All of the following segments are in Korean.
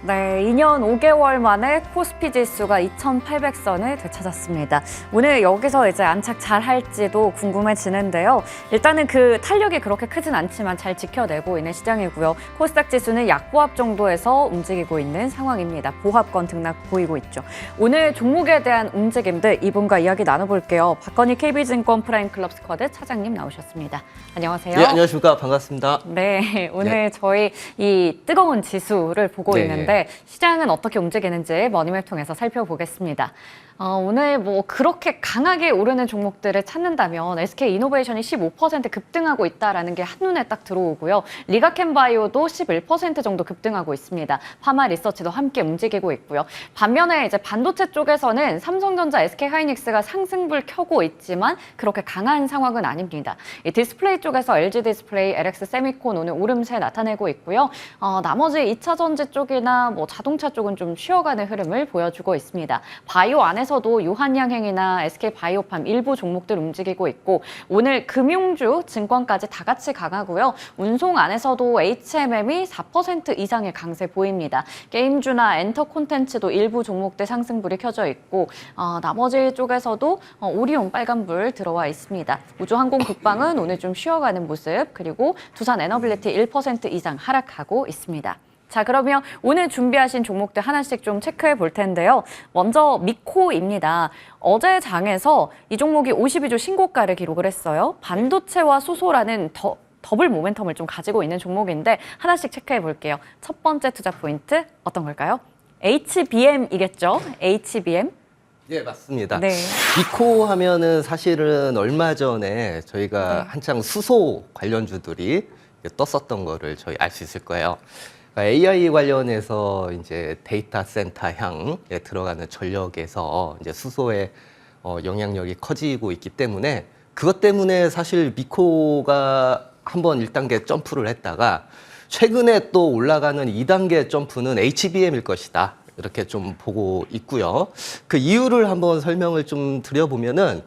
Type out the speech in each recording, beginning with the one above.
네, 2년 5개월 만에 코스피 지수가 2,800선을 되찾았습니다. 오늘 여기서 이제 안착 잘 할지도 궁금해지는데요. 일단은 그 탄력이 그렇게 크진 않지만 잘 지켜내고 있는 시장이고요. 코스닥 지수는 약보합 정도에서 움직이고 있는 상황입니다. 보합권 등락 보이고 있죠. 오늘 종목에 대한 움직임들 이분과 이야기 나눠볼게요. 박건희 KB증권 프라임클럽 스쿼드 차장님 나오셨습니다. 안녕하세요. 네, 안녕하십니까. 반갑습니다. 네, 오늘 저희 이 뜨거운 지수를 보고 있는데 시장은 어떻게 움직이는지 머니맵 통해서 살펴보겠습니다. 오늘 뭐 그렇게 강하게 오르는 종목들을 찾는다면 SK이노베이션이 15% 급등하고 있다는 게 한눈에 딱 들어오고요. 리가켐바이오도 11% 정도 급등하고 있습니다. 파마 리서치도 함께 움직이고 있고요. 반면에 이제 반도체 쪽에서는 삼성전자, SK하이닉스가 상승불 켜고 있지만 그렇게 강한 상황은 아닙니다. 이 디스플레이 쪽에서 LG 디스플레이, LX 세미콘 오늘 오름세 나타내고 있고요. 나머지 2차 전지 쪽이나 뭐 자동차 쪽은 좀 쉬어가는 흐름을 보여주고 있습니다. 바이오 안에서도 유한양행이나 SK바이오팜 일부 종목들 움직이고 있고 오늘 금융주, 증권까지 다 같이 강하고요. 운송 안에서도 HMM이 4% 이상의 강세 보입니다. 게임주나 엔터 콘텐츠도 일부 종목들 상승불이 켜져 있고 나머지 쪽에서도 오리온 빨간불 들어와 있습니다. 우주항공 국방은 오늘 좀 쉬어가는 모습 그리고 두산 에너빌리티 1% 이상 하락하고 있습니다. 자, 그러면 오늘 준비하신 종목들 하나씩 좀 체크해 볼 텐데요. 먼저 미코입니다. 어제 장에서 이 종목이 52주 신고가를 기록을 했어요. 반도체와 수소라는 더블 모멘텀을 좀 가지고 있는 종목인데 하나씩 체크해 볼게요. 첫 번째 투자 포인트 어떤 걸까요? HBM이겠죠? HBM. 네, 맞습니다. 네. 미코 하면은 사실은 얼마 전에 저희가 한창 수소 관련주들이 떴었던 거를 저희 알 수 있을 거예요. AI 관련해서 이제 데이터 센터 향에 들어가는 전력에서 이제 수소의 영향력이 커지고 있기 때문에 그것 때문에 사실 미코가 한번 1단계 점프를 했다가 최근에 또 올라가는 2단계 점프는 HBM일 것이다. 이렇게 좀 보고 있고요. 그 이유를 한번 설명을 좀 드려보면은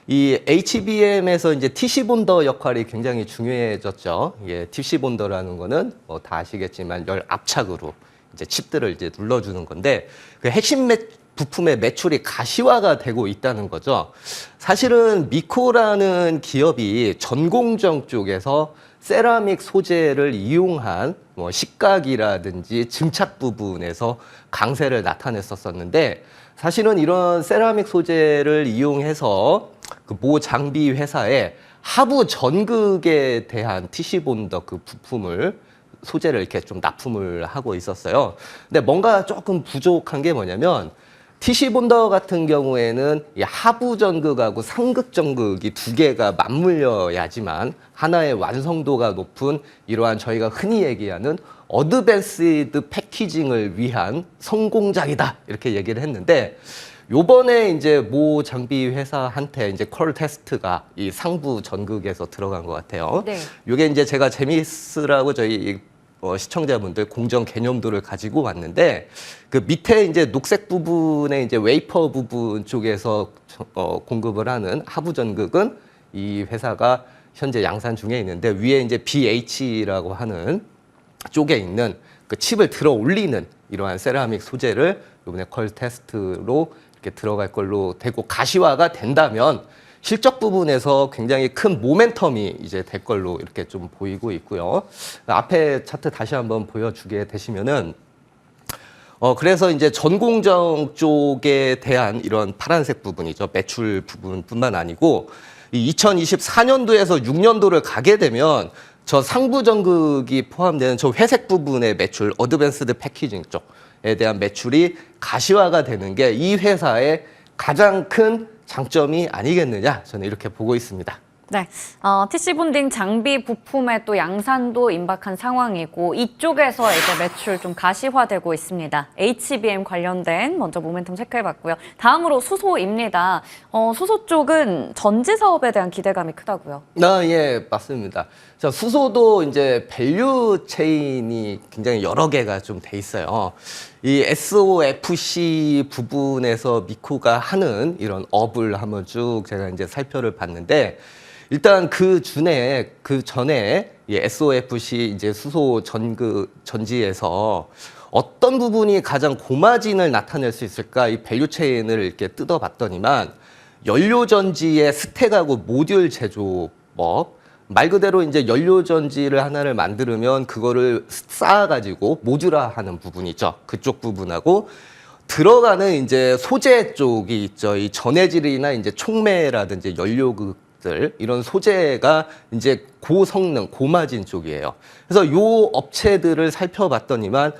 이 HBM에서 이제 TC 본더 역할이 굉장히 중요해졌죠. 예, TC 본더라는 거는 뭐 다 아시겠지만 열 압착으로 이제 칩들을 이제 눌러주는 건데 그 핵심 부품의 매출이 가시화가 되고 있다는 거죠. 사실은 미코라는 기업이 전공정 쪽에서 세라믹 소재를 이용한 뭐 식각이라든지 증착 부분에서 강세를 나타냈었는데 사실은 이런 세라믹 소재를 이용해서 그 모 장비 회사에 하부 전극에 대한 TC 본더 그 부품을 소재를 이렇게 좀 납품을 하고 있었어요. 근데 뭔가 조금 부족한 게 뭐냐면 TC 본더 같은 경우에는 이 하부 전극하고 상극 전극이 두 개가 맞물려야지만 하나의 완성도가 높은 이러한 저희가 흔히 얘기하는 어드밴스드 패키징을 위한 성공작이다 이렇게 얘기를 했는데 요번에 이제 모 장비 회사한테 이제 콜 테스트가 이 상부 전극에서 들어간 것 같아요. 네. 요게 이제 제가 재미있으라고 저희 시청자분들 공정 개념도를 가지고 왔는데 그 밑에 이제 녹색 부분에 이제 웨이퍼 부분 쪽에서 공급을 하는 하부 전극은 이 회사가 현재 양산 중에 있는데 위에 이제 BH라고 하는 쪽에 있는 그 칩을 들어 올리는 이러한 세라믹 소재를 이번에 콜 테스트로 이렇게 들어갈 걸로 되고 가시화가 된다면 실적 부분에서 굉장히 큰 모멘텀이 이제 될 걸로 이렇게 좀 보이고 있고요. 앞에 차트 다시 한번 보여주게 되시면은 그래서 이제 전공정 쪽에 대한 이런 파란색 부분이죠. 매출 부분뿐만 아니고 이 2024년도에서 6년도를 가게 되면 저 상부 전극이 포함되는 저 회색 부분의 매출, 어드밴스드 패키징 쪽에 대한 매출이 가시화가 되는 게 이 회사의 가장 큰 장점이 아니겠느냐 저는 이렇게 보고 있습니다. 네, TC 본딩 장비 부품의 또 양산도 임박한 상황이고 이쪽에서 이제 매출 좀 가시화되고 있습니다. HBM 관련된 먼저 모멘텀 체크해봤고요. 다음으로 수소입니다. 수소 쪽은 전지 사업에 대한 기대감이 크다고요. 예, 맞습니다. 자, 수소도 이제 밸류 체인이 굉장히 여러 개가 좀 돼 있어요. 이 SOFC 부분에서 미코가 하는 이런 업을 한번 쭉 제가 이제 살펴를 봤는데 일단 그 전에 이 SOFC 이제 수소 전지에서 어떤 부분이 가장 고마진을 나타낼 수 있을까? 이 밸류 체인을 이렇게 뜯어봤더니만 연료 전지의 스택하고 모듈 제조법, 말 그대로 이제 연료 전지를 하나를 만들면 그거를 쌓아가지고 모듈화하는 부분이죠. 그쪽 부분하고 들어가는 이제 소재 쪽이 있죠. 이 전해질이나 이제 촉매라든지 연료극들 이런 소재가 이제 고성능, 고마진 쪽이에요. 그래서 요 업체들을 살펴봤더니만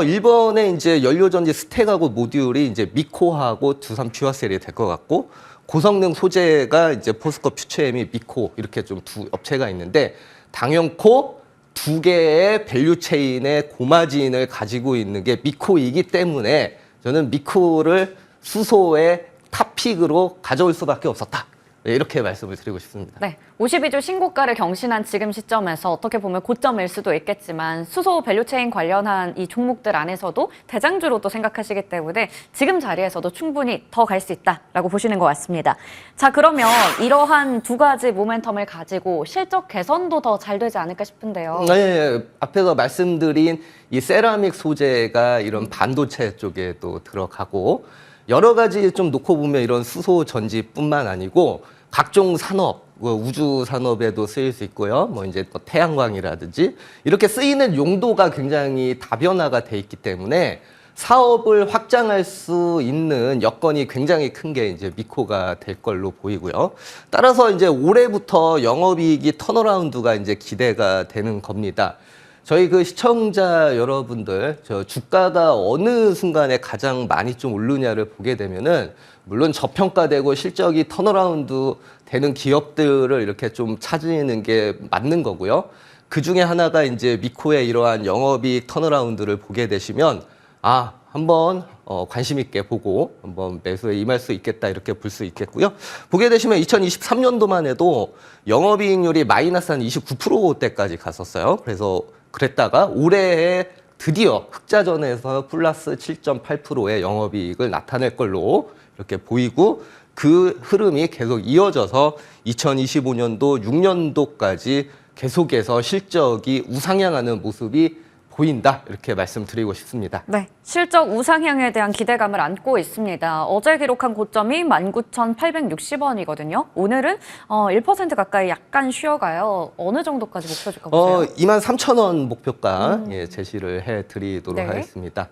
일본의 이제 연료전지 스택하고 모듈이 이제 미코하고 두산 퓨어셀이 될 것 같고 고성능 소재가 이제 포스코 퓨처엠이 미코 이렇게 좀 두 업체가 있는데 당연코 두 개의 밸류 체인의 고마진을 가지고 있는 게 미코이기 때문에 저는 미코를 수소의 탑픽으로 가져올 수밖에 없었다. 네, 이렇게 말씀을 드리고 싶습니다. 네, 52주 신고가를 경신한 지금 시점에서 어떻게 보면 고점일 수도 있겠지만 수소 밸류체인 관련한 이 종목들 안에서도 대장주로 또 생각하시기 때문에 지금 자리에서도 충분히 더 갈 수 있다라고 보시는 것 같습니다. 자, 그러면 이러한 두 가지 모멘텀을 가지고 실적 개선도 더 잘 되지 않을까 싶은데요. 네, 앞에서 말씀드린 이 세라믹 소재가 이런 반도체 쪽에도 들어가고 여러 가지 좀 놓고 보면 이런 수소 전지뿐만 아니고 각종 산업, 우주 산업에도 쓰일 수 있고요. 뭐 이제 또 태양광이라든지 이렇게 쓰이는 용도가 굉장히 다변화가 돼 있기 때문에 사업을 확장할 수 있는 여건이 굉장히 큰 게 이제 미코가 될 걸로 보이고요. 따라서 이제 올해부터 영업이익이 턴어라운드가 이제 기대가 되는 겁니다. 저희 그 시청자 여러분들, 저 주가가 어느 순간에 가장 많이 좀 오르냐를 보게 되면은 물론 저평가되고 실적이 턴어라운드 되는 기업들을 이렇게 좀 찾는 게 맞는 거고요. 그 중에 하나가 이제 미코의 이러한 영업이익 턴어라운드를 보게 되시면 한번 관심 있게 보고 한번 매수에 임할 수 있겠다 이렇게 볼 수 있겠고요. 보게 되시면 2023년도만 해도 영업이익률이 마이너스 한 29%대까지 갔었어요. 그래서 그랬다가 올해에 드디어 흑자전에서 플러스 7.8%의 영업이익을 나타낼 걸로 이렇게 보이고 그 흐름이 계속 이어져서 2025년도 6년도까지 계속해서 실적이 우상향하는 모습이 보인다 이렇게 말씀드리고 싶습니다. 네, 실적 우상향에 대한 기대감을 안고 있습니다. 어제 기록한 고점이 19,860원이거든요. 오늘은 1% 가까이 약간 쉬어가요. 어느 정도까지 목표 주가 보세요? 23,000원 목표가 제시를 해드리도록 네. 하겠습니다.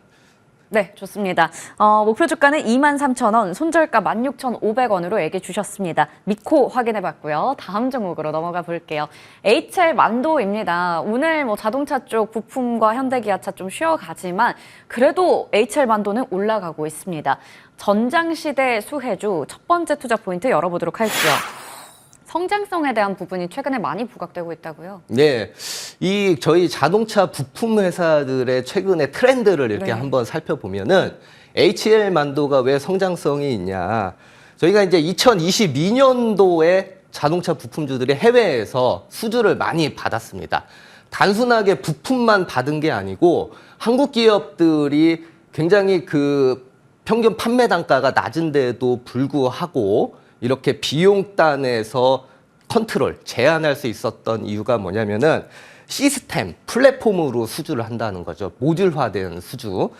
네, 좋습니다. 목표 주가는 23,000원, 손절가 16,500원으로 얘기해 주셨습니다. 미코 확인해 봤고요. 다음 종목으로 넘어가 볼게요. HL 만도입니다. 오늘 뭐 자동차 쪽 부품과 현대기아차 좀 쉬어가지만 그래도 HL 만도는 올라가고 있습니다. 전장시대 수혜주 첫 번째 투자 포인트 열어보도록 할게요. 성장성에 대한 부분이 최근에 많이 부각되고 있다고요? 네, 이 저희 자동차 부품 회사들의 최근의 트렌드를 이렇게 네. 한번 살펴보면은 HL 만도가 왜 성장성이 있냐? 저희가 이제 2022년도에 자동차 부품주들이 해외에서 수주를 많이 받았습니다. 단순하게 부품만 받은 게 아니고 한국 기업들이 굉장히 그 평균 판매 단가가 낮은데도 불구하고 이렇게 비용단에서 컨트롤, 제한할 수 있었던 이유가 뭐냐면은 시스템, 플랫폼으로 수주를 한다는 거죠. 모듈화된 수주.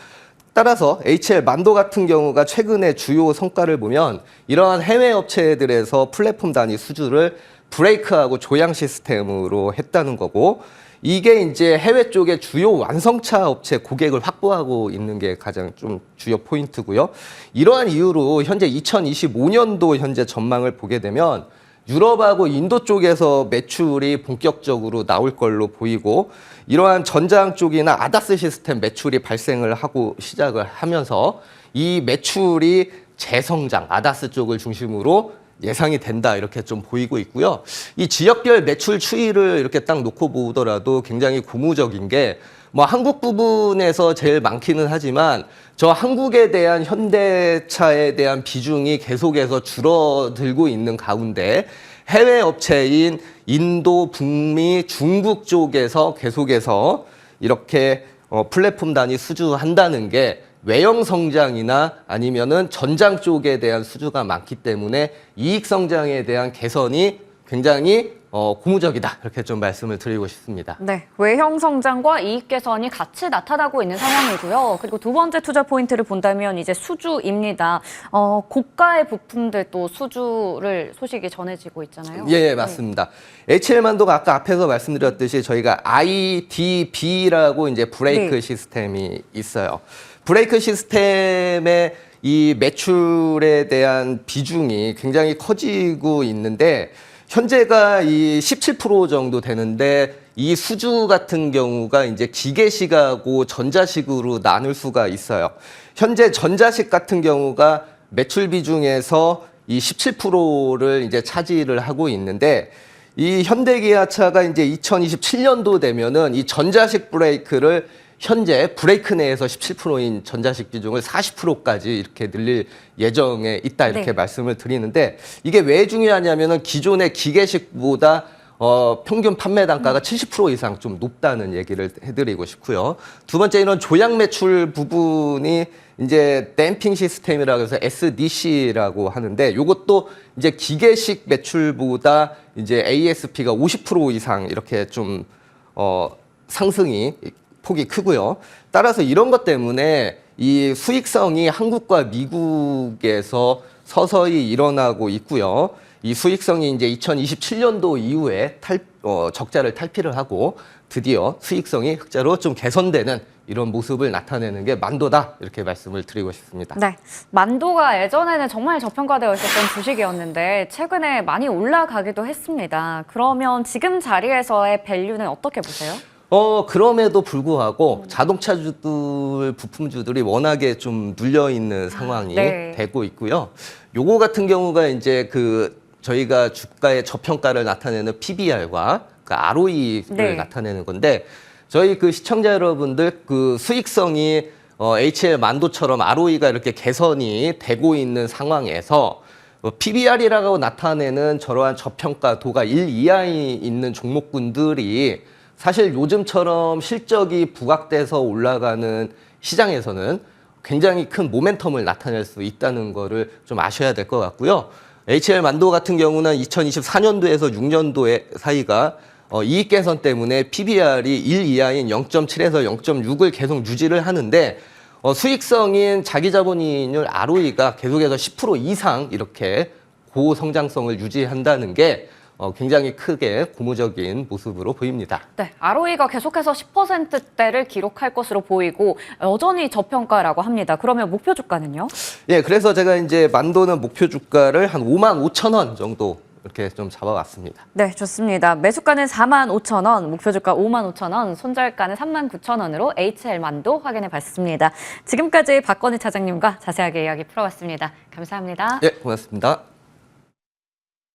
따라서 HL 만도 같은 경우가 최근에 주요 성과를 보면 이러한 해외 업체들에서 플랫폼 단위 수주를 브레이크하고 조향 시스템으로 했다는 거고 이게 이제 해외 쪽에 주요 완성차 업체 고객을 확보하고 있는 게 가장 좀 주요 포인트고요. 이러한 이유로 현재 2025년도 현재 전망을 보게 되면 유럽하고 인도 쪽에서 매출이 본격적으로 나올 걸로 보이고 이러한 전장 쪽이나 아다스 시스템 매출이 발생을 하고 시작을 하면서 이 매출이 재성장, 아다스 쪽을 중심으로 예상이 된다 이렇게 좀 보이고 있고요. 이 지역별 매출 추이를 이렇게 딱 놓고 보더라도 굉장히 고무적인 게 뭐 한국 부분에서 제일 많기는 하지만 저 한국에 대한 현대차에 대한 비중이 계속해서 줄어들고 있는 가운데 해외 업체인 인도, 북미, 중국 쪽에서 계속해서 이렇게 플랫폼 단위 수주한다는 게 외형 성장이나 아니면은 전장 쪽에 대한 수주가 많기 때문에 이익 성장에 대한 개선이 굉장히 고무적이다 이렇게 좀 말씀을 드리고 싶습니다. 네, 외형 성장과 이익 개선이 같이 나타나고 있는 상황이고요. 그리고 두 번째 투자 포인트를 본다면 이제 수주입니다. 고가의 부품들 또 수주를 소식이 전해지고 있잖아요. 예, 맞습니다. HL만도가 아까 앞에서 말씀드렸듯이 저희가 IDB라고 이제 브레이크 네. 시스템이 있어요. 브레이크 시스템의 이 매출에 대한 비중이 굉장히 커지고 있는데 현재가 이 17% 정도 되는데 이 수주 같은 경우가 이제 기계식하고 전자식으로 나눌 수가 있어요. 현재 전자식 같은 경우가 매출 비중에서 이 17%를 이제 차지를 하고 있는데 이 현대기아차가 이제 2027년도 되면은 이 전자식 브레이크를 현재 브레이크 내에서 17%인 전자식 비중을 40%까지 이렇게 늘릴 예정에 있다 이렇게 네. 말씀을 드리는데 이게 왜 중요하냐면은 기존의 기계식보다 평균 판매 단가가 70% 이상 좀 높다는 얘기를 해드리고 싶고요. 두 번째 이런 조약 매출 부분이 이제 댐핑 시스템이라고 해서 SDC라고 하는데 이것도 이제 기계식 매출보다 이제 ASP가 50% 이상 이렇게 좀 상승이 폭이 크고요. 따라서 이런 것 때문에 이 수익성이 한국과 미국에서 서서히 일어나고 있고요. 이 수익성이 이제 2027년도 이후에 적자를 탈피를 하고 드디어 수익성이 흑자로 좀 개선되는 이런 모습을 나타내는 게 만도다 이렇게 말씀을 드리고 싶습니다. 네, 만도가 예전에는 정말 저평가되어 있었던 주식이었는데 최근에 많이 올라가기도 했습니다. 그러면 지금 자리에서의 밸류는 어떻게 보세요? 그럼에도 불구하고 자동차주들, 부품주들이 워낙에 좀 눌려있는 상황이 네. 되고 있고요. 요거 같은 경우가 이제 저희가 주가의 저평가를 나타내는 PBR과 그 ROE를 네. 나타내는 건데 저희 그 시청자 여러분들 그 수익성이 HL 만도처럼 ROE가 이렇게 개선이 되고 있는 상황에서 PBR이라고 나타내는 저러한 저평가도가 1 이하에 있는 종목군들이 사실 요즘처럼 실적이 부각돼서 올라가는 시장에서는 굉장히 큰 모멘텀을 나타낼 수 있다는 거를 좀 아셔야 될 것 같고요. HL 만도 같은 경우는 2024년도에서 6년도 사이가 이익 개선 때문에 PBR이 1 이하인 0.7에서 0.6을 계속 유지를 하는데 수익성인 자기자본이익률 ROE가 계속해서 10% 이상 이렇게 고성장성을 유지한다는 게 굉장히 크게 고무적인 모습으로 보입니다. 네, ROE가 계속해서 10%대를 기록할 것으로 보이고 여전히 저평가라고 합니다. 그러면 목표 주가는요? 예, 그래서 제가 이제 만도는 목표 주가를 한 55,000원 정도 이렇게 좀 잡아왔습니다. 네, 좋습니다. 매수가는 45,000원, 목표 주가 55,000원, 손절가는 39,000원으로 HL 만도 확인해 봤습니다. 지금까지 박건희 차장님과 자세하게 이야기 풀어봤습니다. 감사합니다. 예, 고맙습니다.